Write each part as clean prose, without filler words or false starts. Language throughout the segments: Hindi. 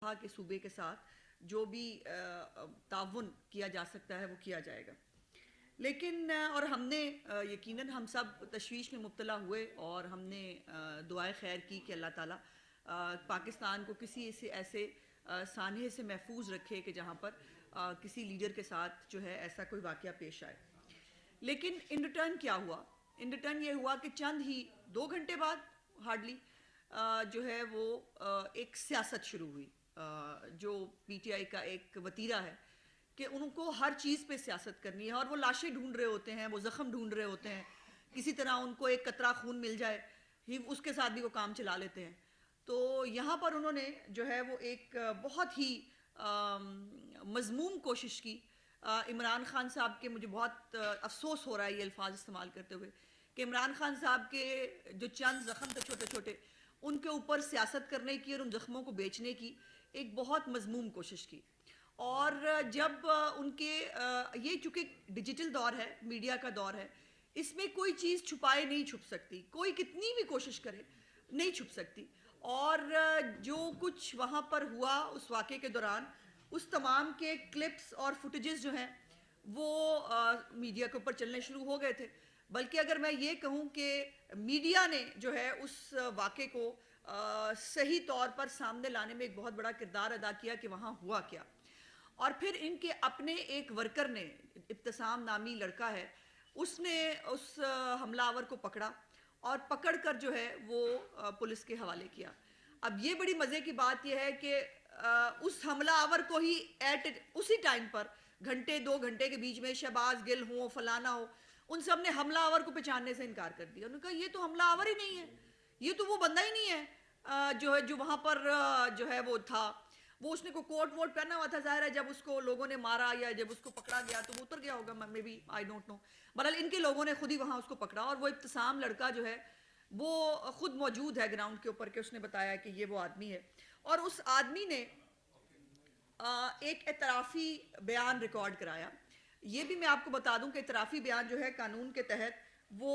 वफा के सूबे के साथ जो भी ताउन किया जा सकता है वो किया जाएगा। लेकिन और हमने यकीनन हम सब तशवीश में मुब्तला हुए और हमने दुआए खैर की कि अल्लाह ताला पाकिस्तान को किसी ऐसे सानहे से महफूज रखे कि जहाँ पर किसी लीडर के साथ जो है ऐसा कोई वाक़या पेश आए। लेकिन इन रिटर्न क्या हुआ? इन रिटर्न ये हुआ कि चंद ही 2 घंटे बाद हार्डली जो है वो एक सियासत शुरू हुई, जो पीटीआई का एक वतीरा है कि उनको हर चीज़ पे सियासत करनी है, और वो लाशें ढूंढ रहे होते हैं, वो ज़ख्म ढूंढ रहे होते हैं, किसी तरह उनको एक कतरा खून मिल जाए ही उसके साथ भी वो काम चला लेते हैं। तो यहाँ पर उन्होंने जो है वो एक बहुत ही मज़मूम कोशिश की। इमरान खान साहब के, मुझे बहुत अफसोस हो रहा है ये अल्फाज इस्तेमाल करते हुए, कि इमरान खान साहब के जो चंद ज़ख्म थे छोटे छोटे, उनके ऊपर सियासत करने की और उन ज़ख्मों को बेचने की एक बहुत मज़मूम कोशिश की। और जब उनके ये चूँकि डिजिटल दौर है, मीडिया का दौर है, इसमें कोई चीज़ छुपाए नहीं छुप सकती, कोई कितनी भी कोशिश करे नहीं छुप सकती। और जो कुछ वहाँ पर हुआ उस वाक़े के दौरान, उस तमाम के क्लिप्स और फुटेजेस जो हैं वो मीडिया के ऊपर चलने शुरू हो गए थे। बल्कि अगर मैं ये कहूँ कि मीडिया ने जो है उस वाक़े को सही तौर पर सामने लाने में एक बहुत बड़ा किरदार अदा किया कि वहाँ हुआ क्या। और फिर इनके अपने एक वर्कर ने, इब्तिसाम नामी लड़का है, उसने उस हमलावर को पकड़ा और पकड़कर जो है वो पुलिस के हवाले किया। अब ये बड़ी मज़े की बात यह है कि उस हमलावर को ही उसी टाइम पर घंटे 2 घंटे के बीच में शहबाज गिल हो, फलाना हो, उन सब ने हमलावर को पहचानने से इनकार कर दिया। उन्होंने कहा ये तो हमलावर ही नहीं है, ये तो वो बंदा ही नहीं है जो है जो वहाँ पर जो है वो था। वो उसने को कोट वोट पहना हुआ था, जाहिर है जब उसको लोगों ने मारा या जब उसको पकड़ा गया तो वो उतर गया होगा, may be, I don't know. बहरहाल इनके लोगों ने खुद ही वहाँ उसको पकड़ा, और वो इब्तिसाम लड़का जो है वो खुद मौजूद है ग्राउंड के ऊपर, के उसने बताया कि ये वो आदमी है। और उस आदमी ने एक एतराफ़ी बयान रिकॉर्ड कराया। ये भी मैं आपको बता दूं कि एतराफ़ी बयान जो है कानून के तहत वो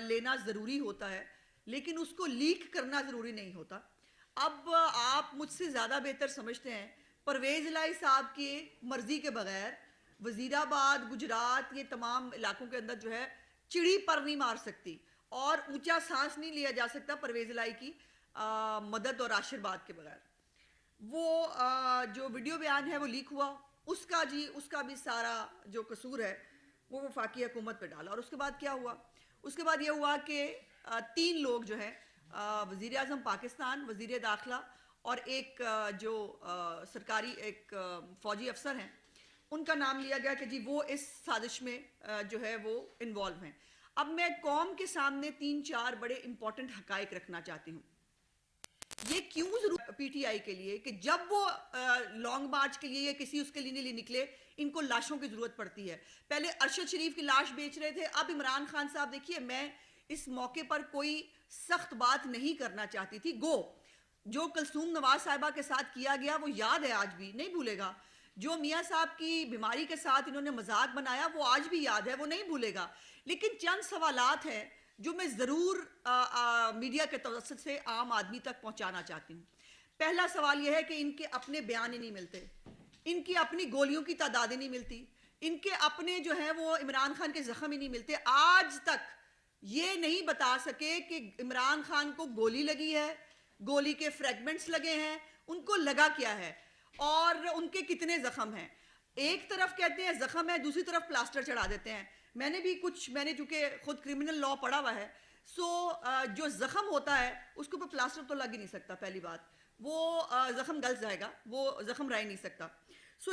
लेना ज़रूरी होता है, लेकिन उसको लीक करना ज़रूरी नहीं होता। अब आप मुझसे ज़्यादा बेहतर समझते हैं, परवेज़ इलाही साहब की मर्ज़ी के बगैर वज़ीराबाद, गुजरात, ये तमाम इलाकों के अंदर जो है चिड़ी पर नहीं मार सकती और ऊंचा सांस नहीं लिया जा सकता परवेज़ इलाही की मदद और आशीर्वाद के बगैर। वो जो वीडियो बयान है वो लीक हुआ, उसका भी सारा जो कसूर है वो वफाकी हुकूमत पे डाला। और उसके बाद क्या हुआ? उसके बाद ये हुआ कि 3 लोग जो है, वज़ीर आज़म पाकिस्तान, वज़ीर दाखिला और एक जो सरकारी एक फ़ौजी अफसर हैं, उनका नाम लिया गया कि जी वो इस साजिश में जो है वो इन्वॉल्व हैं। अब मैं कौम के सामने 3-4 बड़े इंपॉर्टेंट हकाइक रखना चाहती हूँ। ये क्यों जरूर पीटीआई के लिए कि जब वो लॉन्ग मार्च के लिए या किसी उसके लिए निकले, इनको लाशों की जरूरत पड़ती है। पहले अरशद शरीफ की लाश बेच रहे थे, अब इमरान खान साहब। देखिए, मैं इस मौके पर कोई सख्त बात नहीं करना चाहती थी। जो कुलसूम नवाज साहिबा के साथ किया गया वो याद है, आज भी नहीं भूलेगा। जो मियाँ साहब की बीमारी के साथ इन्होंने मजाक बनाया वो आज भी याद है, वो नहीं भूलेगा। लेकिन चंद सवालात हैं जो मैं ज़रूर मीडिया के तवज्जुह से आम आदमी तक पहुंचाना चाहती हूँ। पहला सवाल यह है कि इनके अपने बयान ही नहीं मिलते, इनकी अपनी गोलियों की तादाद ही नहीं मिलती, इनके अपने जो है वो इमरान खान के जख्म ही नहीं मिलते। आज तक ये नहीं बता सके कि इमरान खान को गोली लगी है, गोली के फ्रेगमेंट्स लगे हैं, उनको लगा क्या है और उनके कितने जख्म हैं। एक तरफ कहते हैं जख्म है, दूसरी तरफ प्लास्टर चढ़ा देते हैं। मैंने चूंकि खुद क्रिमिनल लॉ पढ़ा हुआ है, जो जख्म होता है उसके ऊपर प्लास्टर तो लग ही नहीं सकता। पहली बात, वो जख्म गल जाएगा, वो जख्म रह नहीं सकता।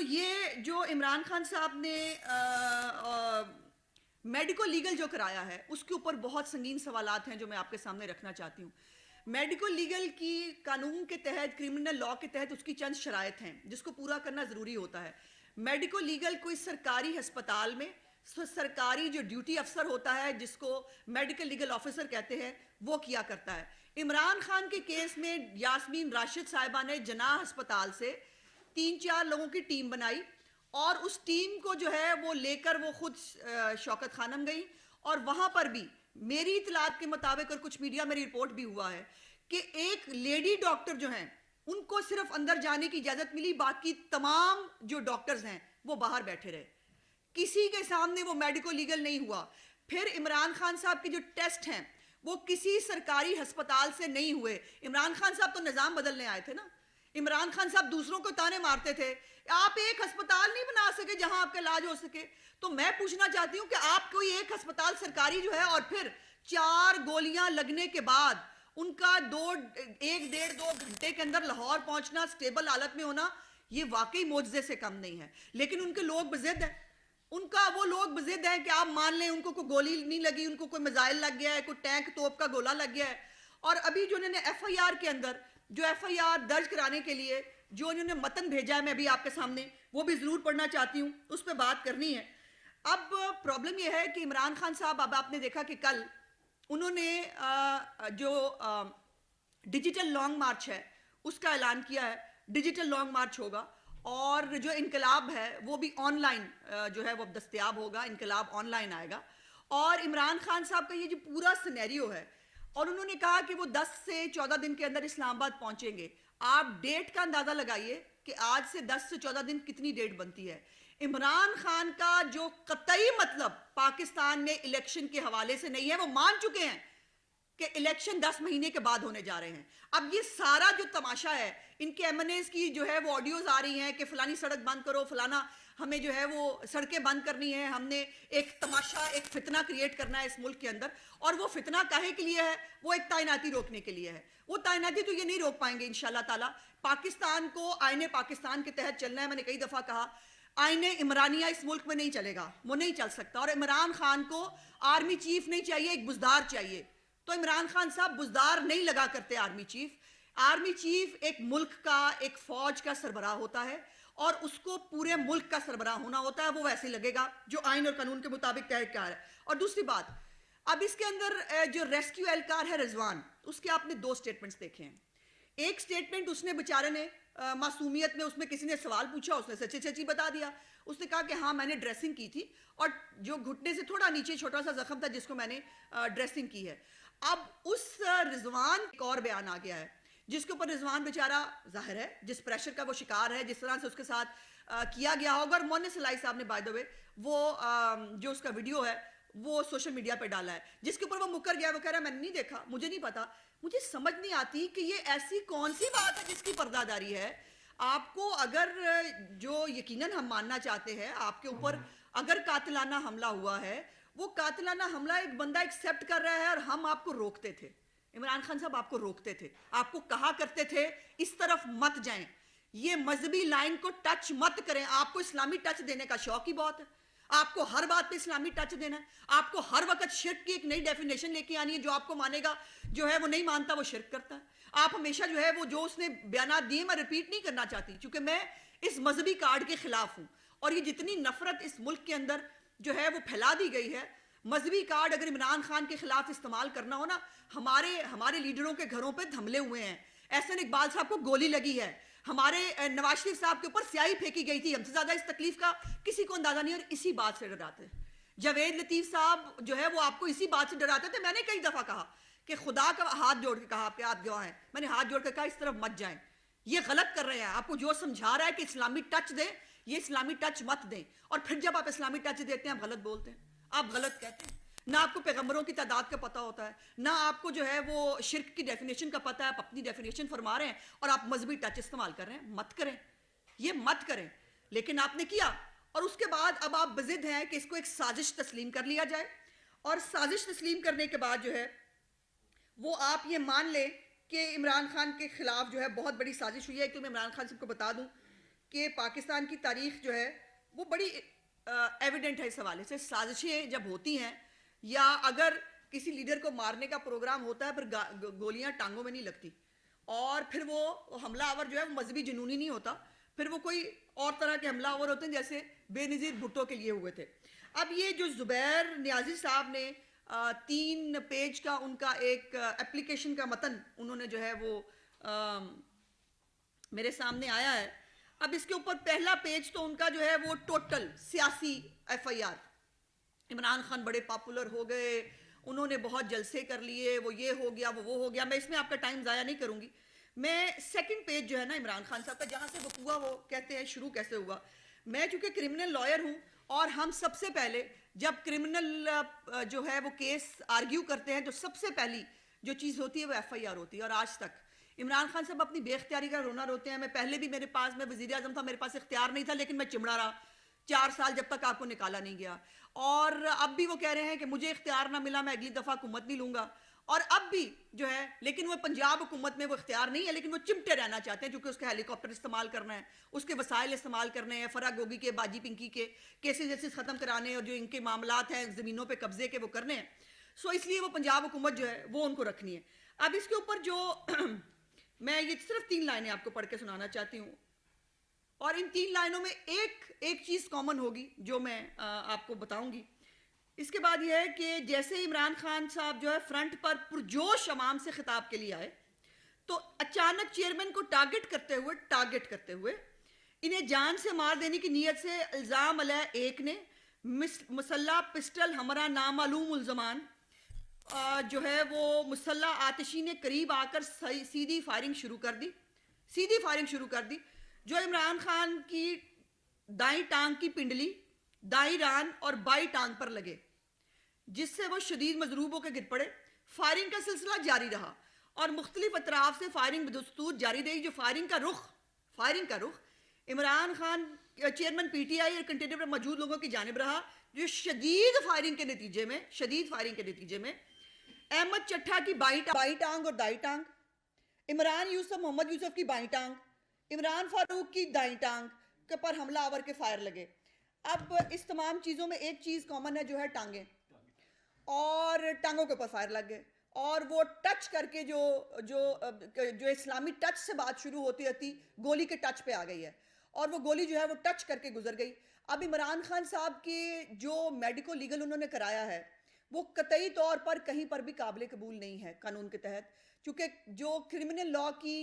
ये जो इमरान खान साहब ने मेडिको लीगल जो कराया है उसके ऊपर बहुत संगीन सवालात हैं जो मैं आपके सामने रखना चाहती हूँ। मेडिको लीगल की कानून के तहत, क्रिमिनल लॉ के तहत उसकी चंद शराइत हैं जिसको पूरा करना ज़रूरी होता है। मेडिको लीगल कोई सरकारी अस्पताल में सरकारी जो ड्यूटी अफसर होता है, जिसको मेडिकल लीगल ऑफिसर कहते हैं, वो किया करता है। इमरान खान के केस में यास्मीन राशिद साहिबा ने जनाह अस्पताल से 3-4 लोगों की टीम बनाई और उस टीम को जो है वो लेकर वो खुद शौकत खानम गई। और वहां पर भी मेरी इतलात के मुताबिक और कुछ मीडिया में रिपोर्ट भी हुआ है कि एक लेडी डॉक्टर जो हैं उनको सिर्फ अंदर जाने की इजाजत मिली, बाकी तमाम जो डॉक्टर्स हैं वो बाहर बैठे रहे, किसी के सामने वो मेडिको लीगल नहीं हुआ। फिर इमरान खान साहब के जो टेस्ट हैं वो किसी सरकारी अस्पताल से नहीं हुए। इमरान खान साहब तो निजाम बदलने आए थे ना, इमरान खान साहब दूसरों को ताने मारते थे, आप एक अस्पताल नहीं बना सके जहां आपका इलाज हो सके। तो मैं पूछना चाहती हूं कि आप कोई एक अस्पताल सरकारी जो है और फिर 4 गोलियां लगने के बाद उनका 1 डेढ़ 2 घंटे के अंदर लाहौर पहुंचना, स्टेबल हालत में होना, ये वाकई मोजज़े से कम नहीं है। लेकिन उनके लोग बज़िद हैं, उनका वो लोग बज़िद हैं कि आप मान लें उनको कोई गोली नहीं लगी, उनको कोई मिसाइल लग गया है, कोई टैंक तोप का गोला लग गया है। और अभी जो उन्होंने FIR के अंदर जो FIR दर्ज कराने के लिए जो उन्होंने मतन भेजा है, मैं भी आपके सामने वो भी ज़रूर पढ़ना चाहती हूँ, उस पर बात करनी है। अब प्रॉब्लम यह है कि इमरान खान साहब, अब आपने देखा कि कल उन्होंने जो डिजिटल लॉन्ग मार्च है उसका ऐलान किया है, डिजिटल लॉन्ग मार्च होगा और जो इनकलाब है वो भी ऑनलाइन जो है वो दस्तयाब होगा, इनकलाब ऑनलाइन आएगा। और इमरान खान साहब का ये जो पूरा सिनेरियो है, और उन्होंने कहा कि वो 10 से 14 दिन के अंदर इस्लामाबाद पहुंचेंगे। आप डेट का अंदाजा लगाइए कि आज से 10 से 14 दिन कितनी डेट बनती है। इमरान खान का जो कतई मतलब पाकिस्तान में इलेक्शन के हवाले से नहीं है, वो मान चुके हैं कि इलेक्शन 10 महीने के बाद होने जा रहे हैं। अब ये सारा जो तमाशा है, इनके MNAs की जो है वो ऑडियोज आ रही हैं कि फलानी सड़क बंद करो, फलाना हमें जो है वो सड़कें बंद करनी है, हमने एक तमाशा, एक फितना क्रिएट करना है इस मुल्क के अंदर। और वो फितना काहे के लिए है? वो एक तैनाती रोकने के लिए है। वो तैनाती तो ये नहीं रोक पाएंगे इंशाल्लाह ताला। पाकिस्तान को आईने पाकिस्तान के तहत चलना है। मैंने कई दफा कहा आईने इमरानिया इस मुल्क में नहीं चलेगा, वो नहीं चल सकता। और इमरान खान को आर्मी चीफ नहीं चाहिए, एक बुजदार चाहिए। तो इमरान खान साहब बुजदार नहीं लगा करते आर्मी चीफ। आर्मी चीफ एक मुल्क का, एक फौज का सरबराह होता है और उसको पूरे मुल्क का सरबराह होना होता है। वो वैसे लगेगा जो आइन और कानून के मुताबिक तय किया है। और दूसरी बात, अब इसके अंदर जो रेस्क्यू एहलकार है रिजवान, उसके आपने 2 स्टेटमेंट्स देखे हैं। एक स्टेटमेंट उसने बेचारे ने मासूमियत में, उसमें किसी ने सवाल पूछा, उसने सच्ची सच्ची बता दिया। उसने कहा कि हाँ मैंने ड्रेसिंग की थी और जो घुटने से थोड़ा नीचे छोटा सा जख्म था जिसको मैंने ड्रेसिंग की है। अब उस रिजवान एक और बयान आ गया है जिसके ऊपर रिजवान बेचारा जाहिर है जिस प्रेशर का वो शिकार है, जिस तरह से उसके साथ किया गया होगा। और मोहन सलाई साहब ने बाय द वे वो जो उसका वीडियो है वो सोशल मीडिया पे डाला है, जिसके ऊपर वो मुकर गया। वो कह रहा है मैंने नहीं देखा, मुझे नहीं पता। मुझे समझ नहीं आती कि ये ऐसी कौन सी बात है जिसकी पर्दादारी है। आपको अगर जो यकीनन हम मानना चाहते हैं आपके ऊपर अगर कातिलाना हमला हुआ है, वो कातिलाना हमला एक बंदा एक्सेप्ट कर रहा है और हम आपको रोकते थे। इमरान खान साहब आपको रोकते थे, आपको कहा करते थे इस तरफ मत जाएं, ये मजहबी लाइन को टच मत करें। आपको इस्लामी टच देने का शौक ही बहुत है, आपको हर बात पे इस्लामी टच देना है, आपको हर वक्त शिर्क की एक नई डेफिनेशन लेके आनी है। जो आपको मानेगा जो है वो नहीं मानता, वो शिर्क करता है। आप हमेशा जो है वो जो उसने बयान दिए मैं रिपीट नहीं करना चाहती, क्योंकि मैं इस मजहबी कार्ड के खिलाफ हूं। और ये जितनी नफरत इस मुल्क के अंदर जो है वो फैला दी गई है, मजहबी कार्ड अगर इमरान खान के खिलाफ इस्तेमाल करना हो ना, हमारे लीडरों के घरों पे हमले हुए हैं। एहसन इकबाल साहब को गोली लगी है, हमारे नवाज शरीफ साहब के ऊपर स्याही फेंकी गई थी। हमसे ज्यादा इस तकलीफ का किसी को अंदाजा नहीं। और इसी बात से डराते जावेद लतीफ साहब जो है वो आपको इसी बात से डराते थे। मैंने कई दफा कहा कि खुदा का हाथ जोड़ के कहा, आपके आप गवाह हैं, मैंने हाथ जोड़ के कहा इस तरफ मत जाएं, ये गलत कर रहे हैं। आपको जो समझा रहा है कि इस्लामी टच दें, ये इस्लामी टच मत दें। और फिर जब आप इस्लामी टच देते हैं आप गलत बोलते हैं, आप गलत कहते हैं। ना आपको पैगंबरों की तादाद का पता होता है, ना आपको जो है वो शिर्क की डेफिनेशन का पता है। आप अपनी डेफिनेशन फरमा रहे हैं और आप मजहबी टच इस्तेमाल कर रहे हैं। मत करें, ये मत करें। लेकिन आपने किया और उसके बाद अब आप बजिद हैं कि इसको एक साजिश तस्लीम कर लिया जाए। और साजिश तस्लीम करने के बाद जो है वो आप ये मान लें कि इमरान खान के खिलाफ जो है बहुत बड़ी साजिश हुई है। तो मैं इमरान खान सबको बता दूं कि पाकिस्तान की तारीख जो है वो बड़ी एविडेंट है इस हवाले से। साजिशें जब होती हैं या अगर किसी लीडर को मारने का प्रोग्राम होता है, फिर गोलियां टांगों में नहीं लगती और फिर वो हमलावर जो है वो मजहबी जुनूनी नहीं होता, फिर वो कोई और तरह के हमलावर होते हैं जैसे बेनज़ीर भुट्टो के लिए हुए थे। अब ये जो जुबैर नियाजी साहब ने 3 पेज का उनका एक एप्लीकेशन का मतन उन्होंने जो है वो मेरे सामने आया है। अब इसके ऊपर पहला पेज तो उनका जो है वो टोटल सियासी FIR, इमरान खान बड़े पॉपुलर हो गए, उन्होंने बहुत जलसे कर लिए, वो ये हो गया वो हो गया। मैं इसमें आपका टाइम ज़ाया नहीं करूंगी। मैं सेकंड पेज जो है ना इमरान खान साहब का, जहाँ से वकूआ वो कहते हैं शुरू कैसे हुआ, मैं चूंकि क्रिमिनल लॉयर हूँ और हम सबसे पहले जब क्रिमिनल जो है वो केस आर्ग्यू करते हैं तो सबसे पहली जो चीज़ होती है वो FIR होती है। और आज तक इमरान खान साहब अपनी बेख्तियारी का रोना रोते हैं। मैं पहले भी मेरे पास, मैं वज़ीर आज़म था, मेरे पास इख्तियार नहीं था, लेकिन मैं चिमड़ा रहा 4 साल जब तक आपको निकाला नहीं गया। और अब भी वो कह रहे हैं कि मुझे इख्तियार ना मिला, मैं अगली दफ़ा हुकूमत नहीं लूँगा। और अब भी जो है, लेकिन वो पंजाब हुकूमत में वो इख्तियार नहीं है, लेकिन वो चिमटे रहना चाहते हैं, क्योंकि उसका हेलीकॉप्टर इस्तेमाल करना है, उसके वसाइल इस्तेमाल करने हैं, फरा गोगी के, बाजी पिंकी के केसेस जैसे ख़त्म कराने और जो इनके मामलात हैं ज़मीनों पे कब्जे के वो करने हैं। सो इसलिए वो पंजाब हुकूमत जो है वो उनको रखनी है। अब इसके ऊपर जो मैं ये सिर्फ 3 लाइनें आपको पढ़ के सुनाना चाहती हूँ, और इन 3 लाइनों में एक चीज़ कॉमन होगी जो मैं आपको बताऊंगी। इसके बाद यह है कि जैसे इमरान खान साहब जो है फ्रंट पर पुरजोश अवाम से खिताब के लिए आए, तो अचानक चेयरमैन को टारगेट करते हुए इन्हें जान से मार देने की नीयत से इल्ज़ाम अलैह एक ने मुसल्ला पिस्टल हमरा नामालूम मुल्ज़मान जो है वो मुसल्ला आतिशी ने करीब आकर सीधी फायरिंग शुरू कर दी, जो इमरान खान की दाई टांग की पिंडली, दाई रान और बाई टांग पर लगे, जिससे वो शदीद मजरूब होकर गिर पड़े। फायरिंग का सिलसिला जारी रहा और मुख्तलिफ अतराफ से फायरिंग बदस्तूर जारी रही। जो फायरिंग का रुख इमरान खान, चेयरमैन PTI और कंटेनर पर मौजूद लोगों की जानिब रहा, जो शदीद फायरिंग के नतीजे में अहमद चट्ठा की बाई टांग और दाई टांग, इमरान यूसुफ मोहम्मद यूसुफ की बाई टांग, इमरान फारूक की दाई टांग के पर हमला आवर के फायर लगे। अब इस तमाम चीज़ों में एक चीज़ कॉमन है, जो है टांगें, और टांगों के ऊपर फायर लग गए। और वो टच करके जो इस्लामी टच से बात शुरू होती गोली के टच पे आ गई है, और वो गोली जो है वो टच करके गुजर गई। अब इमरान खान साहब के जो मेडिको लीगल उन्होंने कराया है वो कतई तौर पर कहीं पर भी काबिल कबूल नहीं है कानून के तहत, क्योंकि जो क्रिमिनल लॉ की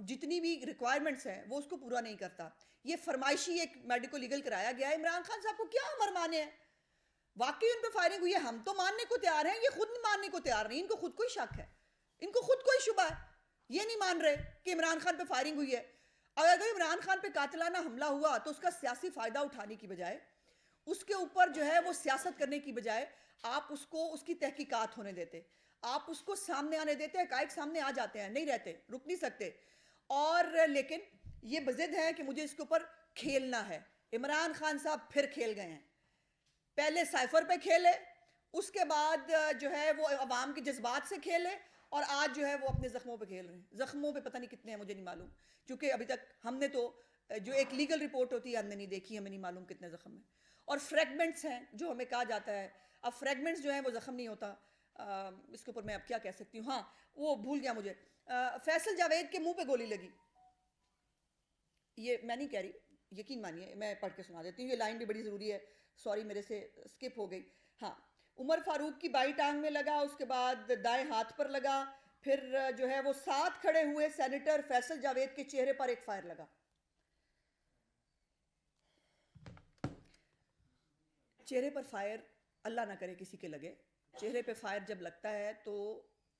जितनी भी रिक्वायरमेंट्स हैं वो उसको पूरा नहीं करता। ये फरमाइशी एक मेडिको लीगल कराया गया है। इमरान खान साहब को क्या अमर माने हैं, वाकई उन पर फायरिंग हुई है, हम तो मानने को तैयार हैं, ये खुद मानने को तैयार नहीं, इनको खुद को ही शक है, इनको खुद को ही शुबा है, ये नहीं मान रहे कि इमरान खान पे फायरिंग हुई है। अगर इमरान खान पे कातिलाना हमला हुआ तो उसका सियासी फायदा उठाने की बजाय, उसके ऊपर जो है वो सियासत करने की बजाय आप उसको उसकी तहकीकात होने देते, आप उसको सामने आने देते, हकायक सामने आ जाते हैं, नहीं रहते, रुक नहीं सकते। और लेकिन ये बजिद है कि मुझे इसके ऊपर खेलना है। इमरान खान साहब फिर खेल गए हैं, पहले साइफर पे खेले, उसके बाद जो है वो अवाम के जज्बात से खेले, और आज जो है वो अपने जख्मों पे खेल रहे हैं। जख्मों पे पता नहीं कितने हैं, मुझे नहीं मालूम, क्योंकि अभी तक हमने तो जो एक लीगल रिपोर्ट होती है हमने नहीं देखी, हमें नहीं मालूम कितने जख्म हैं। और फ्रेगमेंट्स हैं जो हमें कहा जाता है, अब फ्रेगमेंट्स जो हैं वो जख्म नहीं होता। इसके ऊपर मैं अब क्या कह सकती हूँ, हाँ वो भूल गया मुझे, फैसल जावेद के मुंह पे गोली लगी, ये मैं नहीं कह रही, यकीन मानिए मैं पढ़ के सुना देती हूँ, ये लाइन भी बड़ी ज़रूरी है, सॉरी मेरे से स्किप हो गई। हाँ, उमर फारूक की बाई टांग में लगा, उसके बाद दाएं हाथ पर लगा, फिर जो है वो साथ खड़े हुए सेनेटर फैसल जावेद के चेहरे पर एक फायर लगा। चेहरे पर फायर अल्लाह ना करे किसी के लगे, चेहरे पे फायर जब लगता है तो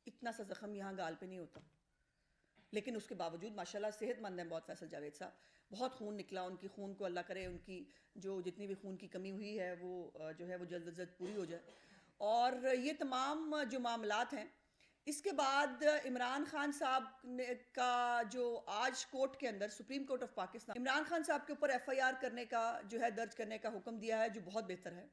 इतना सा जख्म यहाँ गाल पे नहीं होता, लेकिन उसके बावजूद माशाल्लाह सेहतमंद हैं बहुत फैसल जावेद साहब, बहुत खून निकला, उनकी खून को अल्लाह करे उनकी जो जितनी भी खून की कमी हुई है वो जो है वो जल्द अज जल्द पूरी हो जाए। और ये तमाम जो मामलात हैं, इसके बाद इमरान खान साहब ने का जो आज कोर्ट के अंदर supreme court of Pakistan Imran Khan साहब के ऊपर FIR करने का जो है दर्ज करने का हुक्म दिया है, जो बहुत बेहतर है।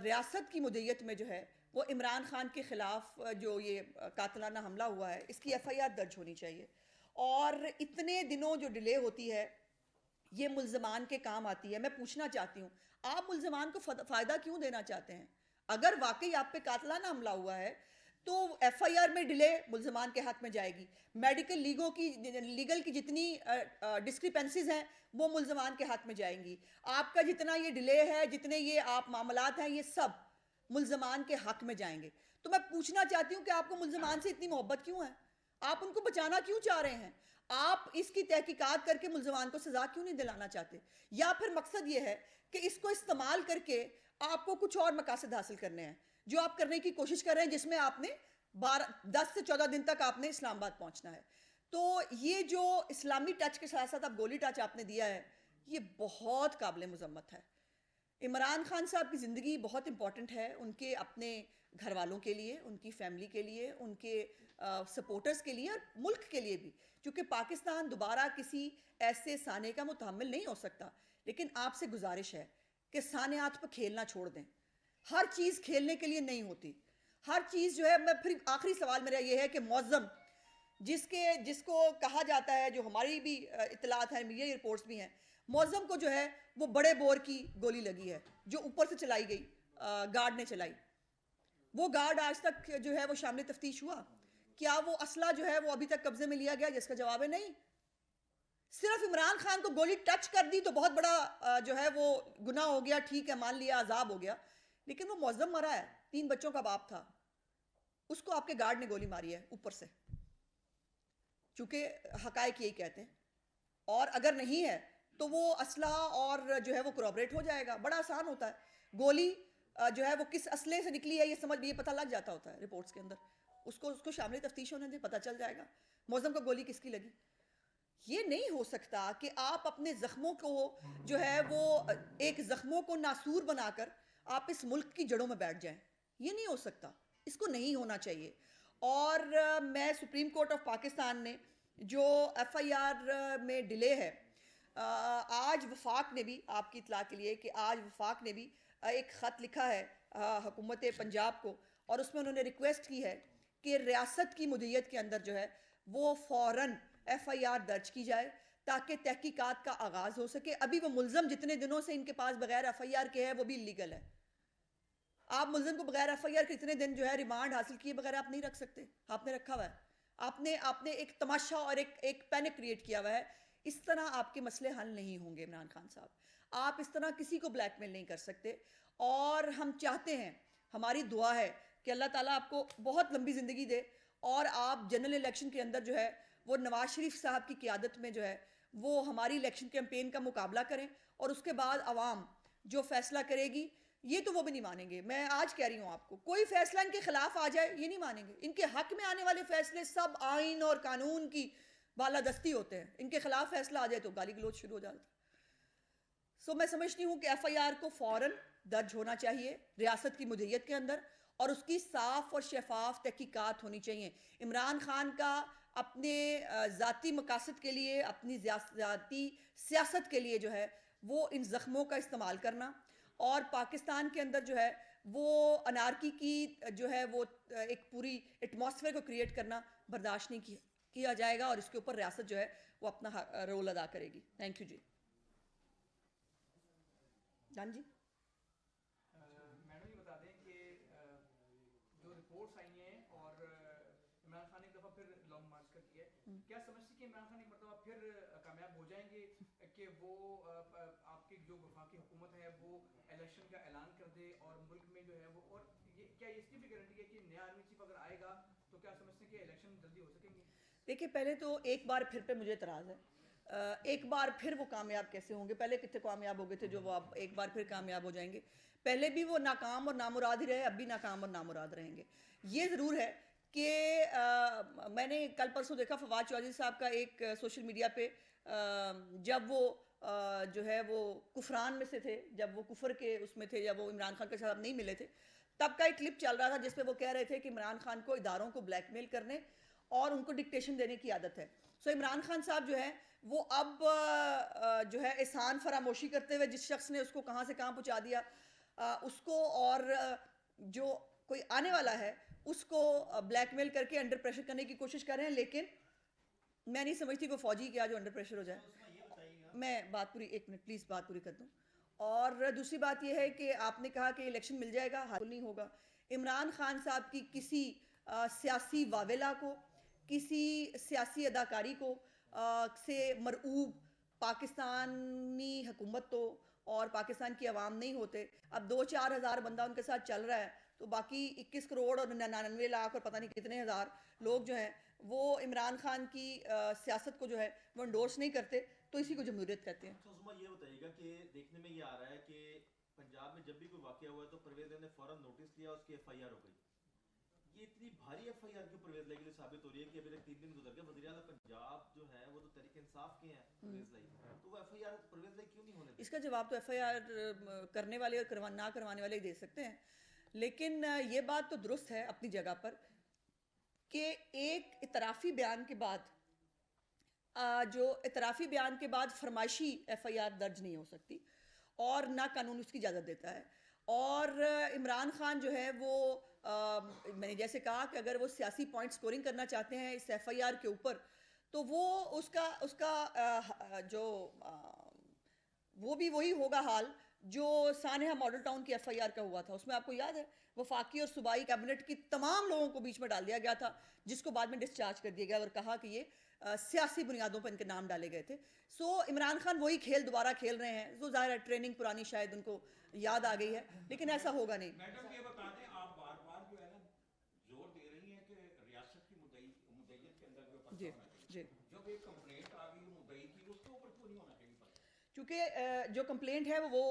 रियासत की मुद्दत में जो है वो इमरान खान के ख़िलाफ़ जो ये कातलाना हमला हुआ है इसकी FIR दर्ज होनी चाहिए। और इतने दिनों जो डिले होती है ये मुल्ज़मान के काम आती है। मैं पूछना चाहती हूँ, आप मुल्ज़मान को फ़ायदा क्यों देना चाहते हैं? अगर वाकई आप पे कातलाना हमला हुआ है तो FIR में डिले मुल्ज़मान के हक़ में जाएगी, मेडिकल लीगल की जितनी डिस्क्रिपेंसीज हैं वो मुल्ज़मान के हक़ में जाएंगी, आपका जितना ये डिले है, जितने ये आप मामलात हैं, ये सब मुल्ज़मान के हक़ में जाएंगे। तो मैं पूछना चाहती हूँ कि आपको मुल्ज़मान से इतनी मोहब्बत क्यों है? आप उनको बचाना क्यों चाह रहे हैं? आप इसकी तहकीकात करके मुल्ज़मान को सज़ा क्यों नहीं दिलाना चाहते? या फिर मकसद ये है कि इसको इस्तेमाल करके आपको कुछ और मकासद हासिल करने हैं, जो आप करने की कोशिश कर रहे हैं, जिसमें आपने 10 से 14 दिन तक आपने इस्लामाबाद पहुंचना है। तो ये जो इस्लामी टच के साथ साथ आप गोली टच आपने दिया है, ये बहुत काबिल मजम्मत है। इमरान खान साहब की ज़िंदगी बहुत इंपॉर्टेंट है उनके अपने घर वालों के लिए, उनकी फैमिली के लिए, उनके सपोर्टर्स के लिए और मुल्क के लिए भी, क्योंकि पाकिस्तान दोबारा किसी ऐसे साने का मुतहम्मिल नहीं हो सकता। लेकिन आपसे गुजारिश है कि सानियात पर खेलना छोड़ दें। हर चीज़ खेलने के लिए नहीं होती। हर चीज़ जो है, मैं फिर आखिरी सवाल मेरा ये है कि मौज़म जिसको कहा जाता है, जो हमारी भी इतलात है, मीडिया रिपोर्ट्स भी हैं, मौज़म को जो है वो बड़े बोर की गोली लगी है जो ऊपर से चलाई गई, गार्ड ने चलाई। वो गार्ड आज तक जो है वो शामिल तफ्तीश हुआ? क्या वो असला जो है वो अभी तक कब्जे में लिया गया? जिसका जवाब है नहीं। सिर्फ इमरान खान को गोली टच कर दी तो बहुत बड़ा जो है वो गुनाह हो गया, ठीक है, मान लिया, अजाब हो गया। लेकिन वो मौज़म मरा है, 3 बच्चों का बाप था, उसको आपके गार्ड ने गोली मारी है ऊपर से, चूंकि हकायक यही कहते हैं। और अगर नहीं है तो वो असला और जो है वो corroborate हो जाएगा। बड़ा आसान होता है। गोली जो है वो किस असले से निकली है ये पता लग जाता होता है रिपोर्ट्स के अंदर। उसको शामिल तफ्तीश होने दें, पता चल जाएगा मौज़म को गोली किसकी लगी। ये नहीं हो सकता कि आप अपने जख्मों को जो है वो एक जख्मों को नासूर बनाकर आप इस मुल्क की जड़ों में बैठ जाएं। ये नहीं हो सकता, इसको नहीं होना चाहिए। और मैं सुप्रीम कोर्ट ऑफ पाकिस्तान ने जो एफआईआर में डिले है, आज वफाक ने भी, आपकी इतला के लिए, कि आज वफाक ने भी एक ख़त लिखा है हुकूमत पंजाब को, और उसमें उन्होंने रिक्वेस्ट की है कि रियासत की मुद्दत के अंदर जो है वो फ़ौरन एफआईआर दर्ज की जाए ताकि तहकीकात का आगाज़ हो सके। अभी वो मुलजम जितने दिनों से इनके पास बगैर एफआईआर के है वो भी इलीगल है। आप मुलजिम को बगैर एफआईआर के इतने दिन जो है रिमांड हासिल किए बगैर आप नहीं रख सकते। आपने रखा हुआ है। आपने एक तमाशा और एक पैनिक क्रिएट किया हुआ है। इस तरह आपके मसले हल नहीं होंगे इमरान खान साहब। आप इस तरह किसी को ब्लैकमेल नहीं कर सकते। और हम चाहते हैं, हमारी दुआ है कि अल्लाह ताला आपको बहुत लंबी ज़िंदगी दे और आप जनरल इलेक्शन के अंदर जो है वो नवाज शरीफ साहब की क़ियादत में जो है वो हमारी इलेक्शन कैंपेन का मुकाबला करें, और उसके बाद आवाम जो फैसला करेगी, ये तो वो भी नहीं मानेंगे। मैं आज कह रही हूँ आपको, कोई फैसला इनके खिलाफ आ जाए ये नहीं मानेंगे। इनके हक में आने वाले फैसले सब आइन और कानून की बालादस्ती होते हैं। इनके खिलाफ फैसला आ जाए तो गाली गलौज शुरू हो जाता है। सो मैं समझती हूँ कि एफआईआर को फौरन दर्ज होना चाहिए रियासत की मुद्दत के अंदर, और उसकी साफ और शफाफ तहकीकात होनी चाहिए। इमरान खान का अपने ज़ाती मकासद के लिए, अपनी ज़ाती सियासत के लिए जो है वो इन ज़ख्मों का इस्तेमाल करना, और पाकिस्तान के अंदर जो है वो अनारकी की जो है वो एक पूरी एटमॉस्फेयर को क्रिएट करना बर्दाश्त नहीं किया जाएगा, और इसके ऊपर रियासत जो है वो अपना रोल अदा करेगी। थैंक यू जी। जान जी। मैडम ये बता दें कि जो रिपोर्ट्स आई हैं और इमरान खान ने एक दफ़ा फिर लॉन्ग मार्च कर किया है, क्या समझती कि इमरान खान एक मरतबा फिर कामयाब हो जाएंगे कि वो आपकी जो वफाकी हुकूमत है वो इलेक्शन का ऐलान कर दे और मुल्क में जो है वो, और ये क्या इसकी भी गारंटी है कि नया आर्मी चीफ अगर आएगा तो क्या समझते हैं कि इलेक्शन जल्दी हो सकेंगे? देखिए, पहले तो एक बार फिर पे मुझे एतराज़ है। एक बार फिर वो कामयाब कैसे होंगे? पहले कितने कामयाब हो गए थे जो वो अब एक बार फिर कामयाब हो जाएंगे? पहले भी वो नाकाम और नामुराद ही रहे, अब भी नाकाम और नामुराद रहेंगे। ये ज़रूर है कि मैंने कल परसों देखा फवाद चौधरी साहब का एक सोशल मीडिया पे, जब वो जो है वो कुफरान में से थे, जब वो कुफर के उसमें थे, जब वो इमरान खान के साथ नहीं मिले थे, तब का एक क्लिप चल रहा था जिसपे वो कह रहे थे कि इमरान खान को इदारों को ब्लैकमेल करने और उनको डिक्टेशन देने की आदत है। सो इमरान खान साहब जो है वो अब जो है एहसान फरामोशी करते हुए, जिस शख्स ने उसको कहाँ से कहाँ पहुँचा दिया उसको, और जो कोई आने वाला है उसको ब्लैकमेल करके अंडर प्रेशर करने की कोशिश कर रहे हैं। लेकिन मैं नहीं समझती वो फौजी क्या जो अंडर प्रेशर हो जाए। मैं बात पूरी, एक मिनट प्लीज़, बात पूरी कर दूं। और दूसरी बात यह है कि आपने कहा कि इलेक्शन मिल जाएगा, हाल नहीं होगा। इमरान खान साहब की किसी सियासी वावेला को, किसी सियासी अदाकारी को से मरऊब पाकिस्तानी हुकूमत तो और पाकिस्तान की आवाम नहीं होते। अब 2-4 हज़ार बंदा उनके साथ चल रहा है, तो बाकी 21 करोड़ और 99 लाख और पता नहीं कितने हज़ार लोग जो हैं वो इमरान खान की सियासत को जो है वो इंडोर्स नहीं करते, तो इसी को जमहूरियत कहते हैं। अच्छा उस्मा, ये बताइएगा कि देखने में ये आ रहा है कि पंजाब में जब भी कोई वाकया हुआ है तो परवेज ने फौरन नोटिस लिया, उसकी एफआईआर हो गई। ये इतनी भारी एफआईआर क्यों परवेज लाई के लिए साबित हो रही है कि अभी तक 3 दिन गुजर गए, वज़ीर आला पंजाब जो है वो तो तहरीक इंसाफ के हैं परवेज लाई, तो वो एफआईआर परवेज लाई क्यों नहीं होने देते? इसका जवाब तो एफआईआर करने वाले और ना करवाने वाले ही दे सकते हैं, लेकिन ये बात तो दुरुस्त है अपनी जगह पर कि एक इतराफ़ी बयान के बाद जो इतराफ़ी बयान के बाद फरमाइशी एफआईआर दर्ज नहीं हो सकती और ना कानून उसकी इजाज़त देता है। और इमरान खान जो है वो मैंने जैसे कहा कि अगर वो सियासी पॉइंट स्कोरिंग करना चाहते हैं इस एफआईआर के ऊपर, तो वो उसका उसका जो वो भी वही होगा हाल जो सानहा मॉडल टाउन की एफआईआर का हुआ था। उसमें आपको याद है वफाकी और सूबाई कैबिनेट की तमाम लोगों को बीच में डाल दिया गया था, जिसको बाद में डिस्चार्ज कर दिया गया और कहा कि ये सियासी बुनियादों पर इनके नाम डाले गए थे। सो इमरान खान वही खेल दोबारा खेल रहे हैं, जो ज़ाहिर है ट्रेनिंग पुरानी शायद उनको याद आ गई है, लेकिन ऐसा होगा नहीं। मैडम ये बता दें, आप बार बार जो है ना जोर दे रही हैं कि रियासत की मुद्दईयत के अंदर जो पर्चा जी होना चाहिए, जी, जब एक कंप्लेंट आ गई मुद्दई की, उसके ऊपर क्यों नहीं होना चाहिए पर्चा? क्योंकि जो कंप्लेंट है वो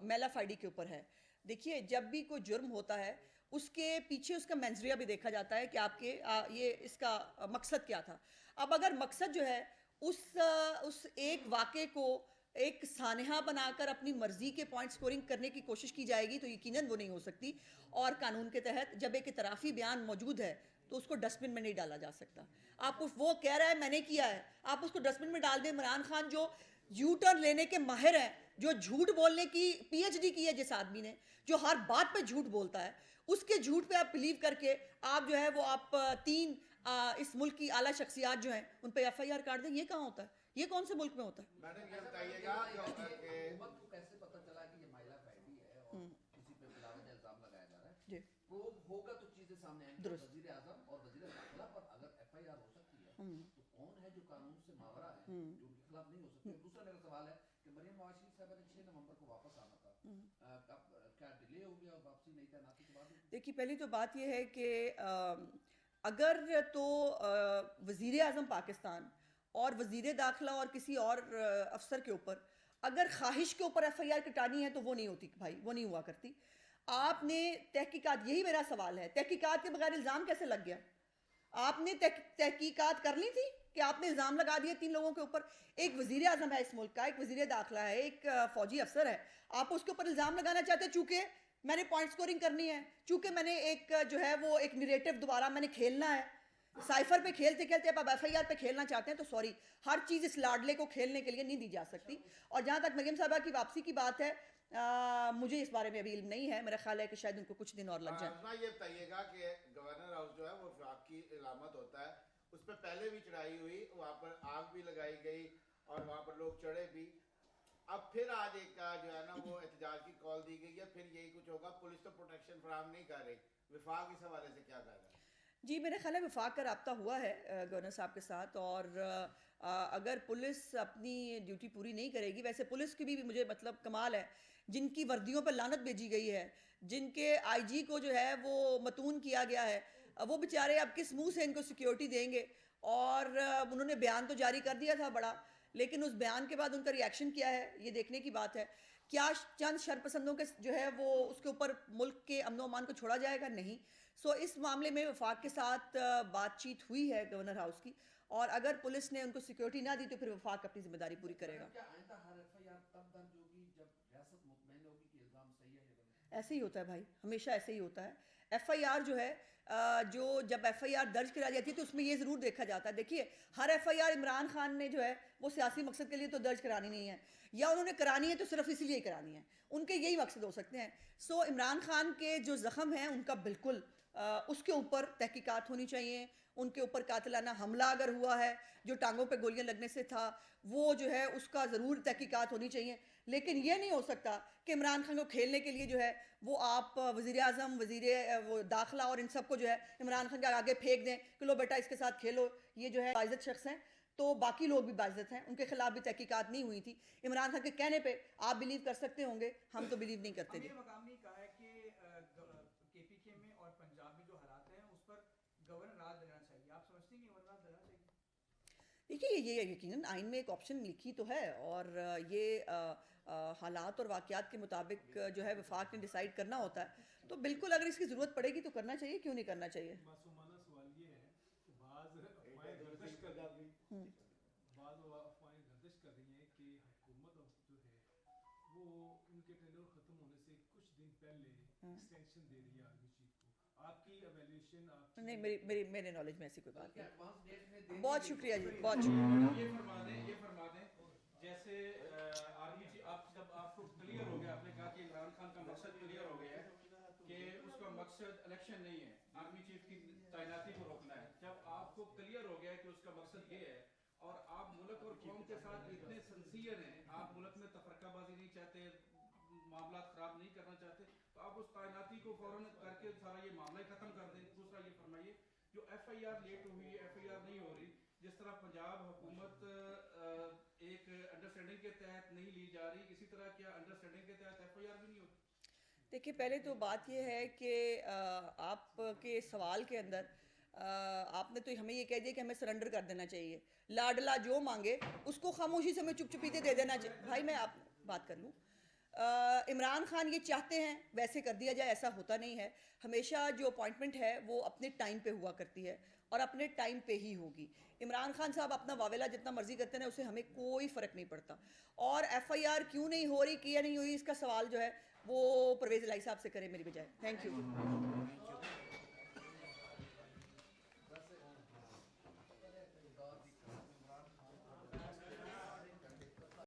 मेला फाइडी के ऊपर है। देखिए, जब भी कोई जुर्म होता है उसके पीछे उसका मेंजरिया भी देखा जाता है कि आपके ये इसका मकसद क्या था। अब अगर मकसद जो है उस एक वाक़े को एक सानहा बनाकर अपनी मर्जी के पॉइंट स्कोरिंग करने की कोशिश की जाएगी तो यकीनन वो नहीं हो सकती। और कानून के तहत जब एक इतराफ़ी बयान मौजूद है तो उसको डस्टबिन में नहीं डाला जा सकता। आप वो कह रहा है मैंने किया है, आप उसको डस्टबिन में डाल दें। इमरान खान जो यू टर्न लेने के माहिर हैं, जो झूठ बोलने की पीएचडी की है जिस आदमी ने, जो हर बात पे झूठ बोलता है, उसके झूठ पे आप बिलीव करके आप जो है वो आप तीन इस मुल्क की आला शख्सियात जो हैं उन पे एफआईआर काट दें। ये कहाँ होता है? ये कौन से मुल्क में होता है? मैडम ये बताइएगा हुकूमत को कैसे पता चला कि ये माइला फैडी है और किसी पे बिलावजह इल्जाम लगाया जा रहा है? जी, प्रूव होगा तो चीजें सामने आएंगी। दुरुस्त। वजीर आजम और वजीर दाखिला पर अगर एफआईआर हो सकती है तो कौन है जो कानून से मावरा है जो उनके खिलाफ नहीं हो सकती? और दूसरा मेरा सवाल है कि मरियम नवाज शरीफ साहब ने 6 नवंबर को वापस आना था, क्या डिले हो गया और वापसी नहीं तैनाती के बाद? देखिए, पहली तो बात यह है कि अगर तो वज़ीर आज़म पाकिस्तान और वज़ीर दाखिला और किसी और अफसर के ऊपर अगर ख्वाहिश के ऊपर एफआईआर कटानी है तो वो नहीं होती भाई, वो नहीं हुआ करती। आपने तहकीकात, यही मेरा सवाल है, तहकीकात के बगैर इल्ज़ाम कैसे लग गया? आपने तहकीकात कर ली थी कि आपने इल्ज़ाम लगा दिए 3 लोगों के ऊपर। एक वज़ीर आज़म है इस मुल्क का, एक वज़ीर दाखिला है, एक फ़ौजी अफसर है, आप उसके ऊपर इल्ज़ाम लगाना चाहते हैं चूँकि मैंने पॉइंट स्कोरिंग करनी है, चूँकि मैंने एक जो है वो एक नरेटिव दोबारा मैंने खेलना है। साइफर पे खेलते खेलते आप एफआईआर पे खेलना चाहते हैं तो सॉरी, हर चीज़ इस लाडले को खेलने के लिए नहीं दी जा सकती। और जहाँ तक मरियम साहबा की वापसी की बात है, मुझे इस बारे में अभी इल्म नहीं है। मेरा ख्याल है कि शायद उनको कुछ दिन और लग जाए। ये बताइएगा कि गवर्नर हाउस जो है वो वफाकी इलामत होता है, उस पर पहले भी चढ़ाई हुई, वहाँ पर आग भी लगाई गई और वहाँ पर लोग चढ़े भी। अब फिर आज एक का जो है ना वो एहतजाज की कॉल दी गई है, फिर यही कुछ होगा। पुलिस तो प्रोटेक्शन फराहम नहीं कर रही, विफाक इस हवाले से क्या कर रहा है? जी, मेरे ख्याल है वफाक का रब्ता हुआ है गवर्नर साहब के साथ। और अगर पुलिस अपनी ड्यूटी पूरी नहीं करेगी, वैसे पुलिस की भी मुझे मतलब कमाल है, जिनकी वर्दियों पर लानत भेजी गई है, जिनके आईजी को जो है वो मतून किया गया है, वो बेचारे अब किस मुंह से इनको सिक्योरिटी देंगे? और उन्होंने बयान तो जारी कर दिया था बड़ा, लेकिन उस बयान के बाद उनका रिएक्शन क्या है ये देखने की बात है। क्या चंद शरपसंदों के जो है वो उसके ऊपर मुल्क के अमन अमान को छोड़ा जाएगा? नहीं। सो इस मामले में वफाक के साथ बातचीत हुई है गवर्नर हाउस की, और अगर पुलिस ने उनको सिक्योरिटी ना दी तो फिर वफाक अपनी जिम्मेदारी पूरी करेगा। क्या आइंदा हर एफआईआर तब दर्ज होगी जब रियासत मुतमईन होगी कि इल्जाम सही है या गलत? ऐसे ही होता है भाई, हमेशा ऐसे ही होता है। एफआईआर जो है जो जब एफआईआर दर्ज कराई जाती है तो उसमें ये ज़रूर देखा जाता है। देखिए, हर एफआईआर इमरान खान ने जो है वो सियासी मकसद के लिए तो दर्ज करानी नहीं है, या उन्होंने करानी है तो सिर्फ इसलिए ही करानी है, उनके यही मकसद हो सकते हैं। सो इमरान खान के जो ज़ख्म हैं उनका बिल्कुल उसके ऊपर तहकीकात होनी चाहिए। उनके ऊपर कातिलाना हमला अगर हुआ है जो टांगों पे गोलियां लगने से था, वो जो है उसका ज़रूर तहकीकात होनी चाहिए। लेकिन ये नहीं हो सकता कि इमरान खान को खेलने के लिए जो है वो आप वज़ीर आज़म, वज़ीर वो दाखिला और इन सबको जो है इमरान खान के आगे फेंक दें कि लो बेटा इसके साथ खेलो। ये जो है बाइज़्ज़त शख्स हैं तो बाकी लोग भी बाइज़्ज़त हैं, उनके खिलाफ भी तहकीकात नहीं हुई थी। इमरान खान के कहने पे आप बिलीव कर सकते होंगे, हम तो बिलीव नहीं करते। अमीर मकाम ने कहा है कि केपीके में और पंजाब में जो हालात हैं उस पर गवर्नर राज देना चाहिए। आप समझते हैं कि गवर्नर राज देना चाहिए? देखिए ये यकीनन आइन में एक ऑप्शन लिखी तो है, और ये हालात और वाक़यात के मुताबिक जो है वफाक ने डिसाइड करना होता है, तो बिल्कुल अगर इसकी ज़रूरत पड़ेगी तो करना चाहिए, क्यों नहीं करना चाहिए। मासूमाना सवाल ये है कि बाज़ अफवाहें गर्दिश कर रही हैं कि हुकूमत जो है वो उनके टेन्योर ख़त्म होने से कुछ दिन पहले एक्सटेंशन दे रही है आर्मी चीफ को। आपकी एवेल्यूएशन आपकी नहीं, मेरे नॉलेज में ऐसी कोई बात नहीं। एडवांस डेट में दे बहुत दी शुक्रिया जी, गई। बहुत शुक्रिया। ये फरमा दें जैसे आर्मी चीफ आप जब आपको क्लियर हो गया, आपने कहा कि इमरान खान का मकसद क्लियर हो गया है कि उसका मकसद इलेक्शन नहीं है, आर्मी चीफ की तैनाती को रोकना है। जब आपको क्लियर हो गया है कि उसका मकसद ये है और आप मुल्क और कौम के साथ इतने सिंसियर हैं, आप मुल्क में तफरकाबाजी नहीं चाहते, मामला खराब नहीं करना चाहते, तो आप उस तैनाती को फौरन करके सारा ये मामला ही खत्म कर दें। दूसरा ये फरमाइए जो FIR लेट हुई, FIR नहीं हो रही, जिस तरह पंजाब हुकूमत एक अंडरस्टैंडिंग के तहत नहीं ली जा रही, इसी तरह क्या अंडरस्टैंडिंग के तहत FIR भी नहीं होती? देखिए पहले तो बात यह है कि आपके सवाल के अंदर आपने तो हमें ये कह दिया कि हमें सरेंडर कर देना चाहिए, लाडला जो मांगे उसको खामोशी से हमें चुप-चुपीते दे देना चाहिए। भाई मैं आप बात कर लूँ, इमरान खान ये चाहते हैं वैसे कर दिया जाए, ऐसा होता नहीं है। हमेशा जो अपॉइंटमेंट है वो अपने टाइम पे हुआ करती है और अपने टाइम पे ही होगी। इमरान खान साहब अपना वावेला जितना मर्जी करते हैं, उससे हमें कोई फ़र्क नहीं पड़ता। और FIR क्यों नहीं हो रही, क्या नहीं हुई, इसका सवाल जो है वो परवेज़ इलाही साहब से करें मेरी बजाय। Thank you.